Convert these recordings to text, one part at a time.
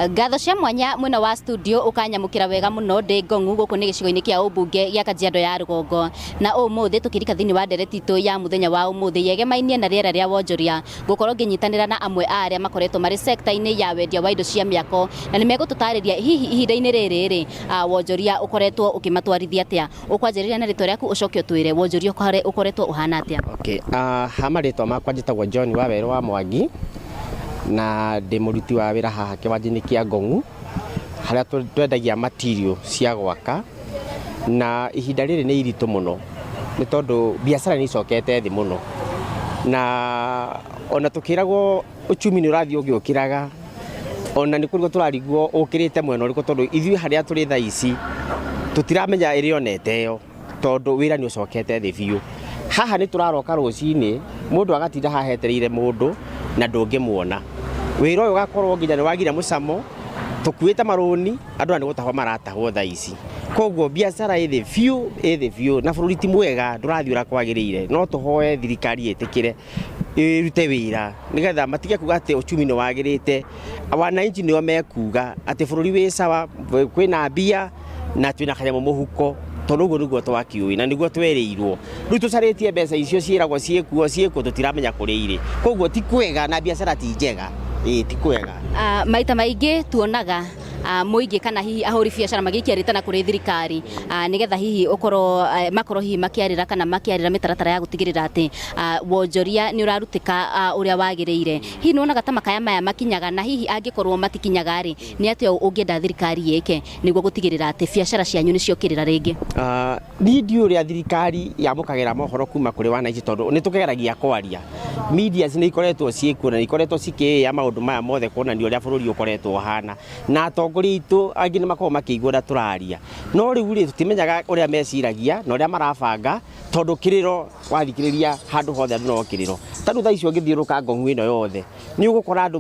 Ngatho cia mwanya mwena wa studio ukanyamukira wega muno ndi Ngong'u guku ni gicigo-ini kia ubunge gia Kajiado ya Rugongo na umuthi tukirika thini wa ndereti itu ya muthenya wa umuthi yegemainie na riera ria wonjoria gukorwo nginyitanira na amwe aria makoretwo mari sector-ini ya wendia wa indo cia miako na ni megututariria hihi ihinda-ini riri wonjoria ukoretwo ukimatwarithia atia ukwanjiriria na ritwa riaku ucoke utwire wonjoria ukoretwo uhana atia. Okay, hamaritwa makwa njitagwo John Waweru wa Mwangi na ndi muruti wa wira haha kiwanja-ini kia Ngong'u haria twendagia material cia gwaka na ihinda riri ni iritu muno ni tondu biacara ni icokete thi muno na ona tukiragwo uchumi ni urathii ugiukiraga ona ni kurigwo turarigwo ukirite mwena uriku tondu ithui haria turi tha ici tutiramenya irionete yo tondu wira ni ucokete thi biu. Haha ni turaroka rucini mundu agatinda hahetereire mundu na ndungimuona wira uyu ugakorwo nginya ni wagira mucamo tukuite maruni andu ni gutahwa maratahwo tha ici koguo biacara ithi biu na bururi ti mwega ndurathiura kwagirire no tuhoe thirikari itikire irute wira nigetha matige kuga ati uchumi ni wagirite wananchi nio mekuga ati bururi wi sawa kwina mbia na twina kanyamu muhuko tondu guo niguo twakiui na niguo twerirwo riu tucaritie mbeca icio ciiragwo ciekuo tutiramenya kuri iri koguo ti kwega na biacara ti njega ti kwega. Maita maingi tuonaga muingi kana hihi ahuri biacara magikiaritana kuri thirikari nigetha hihi ukorwo makorwo hihi makiarira kana makiarira mitaratara ya gutigirira ati wonjoria ni urarutika uria wagiriire hihi nuonaga ta makaya maya makinyaga na hihi angikorwo matikinyaga ri ni ati ungienda thirikari yeke niguo gutigirira ati biacara cianyu ni ciokirira ringi. Ni ndiuria thirikari yamukagira mohoro kuma kuri wananchi tondu ni tukegeragia kwaria media ni ikoretwo ciekuo na ikoretwo cikiya maundu maya mothe kuonania uria bururi ukoretwo hana na atongoria itu angi ni makorwo makigura turaria no riu ri tutimenyaga uria meciragia na uria marabanga tondu kiriro wathikiriria handu hothe andu no kiriro tandu tha icio ngithiuruka Ngong'u ino yothe ni ugukora andu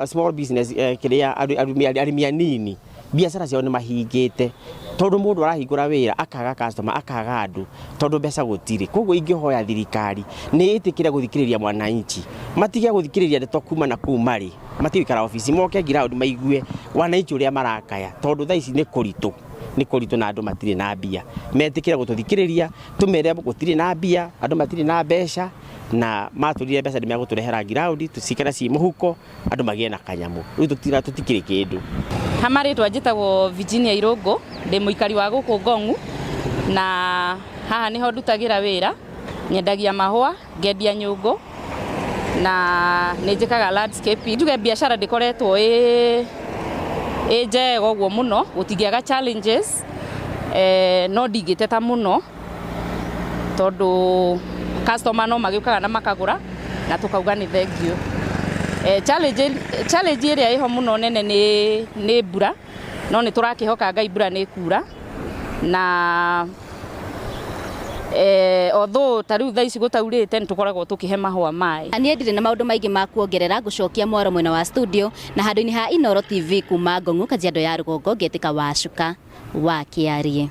small business kiria arimi anini biacara ciao ni mahingite tondu mundu arahingura wira akaga customer akaga andu tondu mbeca gutiri koguo ingihoya thirikari ni itikire guthikiriria mwananchi matige guthikiriria ndeto kuma na kumari matikara ofisi moke ground maigue wananchi uria marakaya tondu tha ici ni kuritu na andu matiri na mbia metikire gututhikiriria tumere gutiri na mbia andu matiri na mbeca na maturire mbeca ni meguturehera ground tusikara ci muhuko andu magie na kanyamu riu tutikire kindu. Hamaritwa njitagwo Virginia Irungu ndi muikari wa guku Ngong'u na haha niho ndutagira wira nyendagia mahua ngendia nyungu na ninjikaga landscape nduge biacara ndikoretwo njega uguo muno gutingiaga challenges no ndigiteta muno tondu customer no magiukaga na makagura na tukauga ni thank you. Challenge iria iho muno nene ni mbura no ni turakihoka Ngai mbura ni kura na although tariu tha ici gutaurite ni tukoragwo tukihe mahua mai. Ani ndire na maundu maingi ma kuongerera gucokia mwaro mwena wa studio na handu-ini ha Inooro TV kuma Ngong'u Kajiado ya Rugongo ngetika Wacuka wa Kiarie.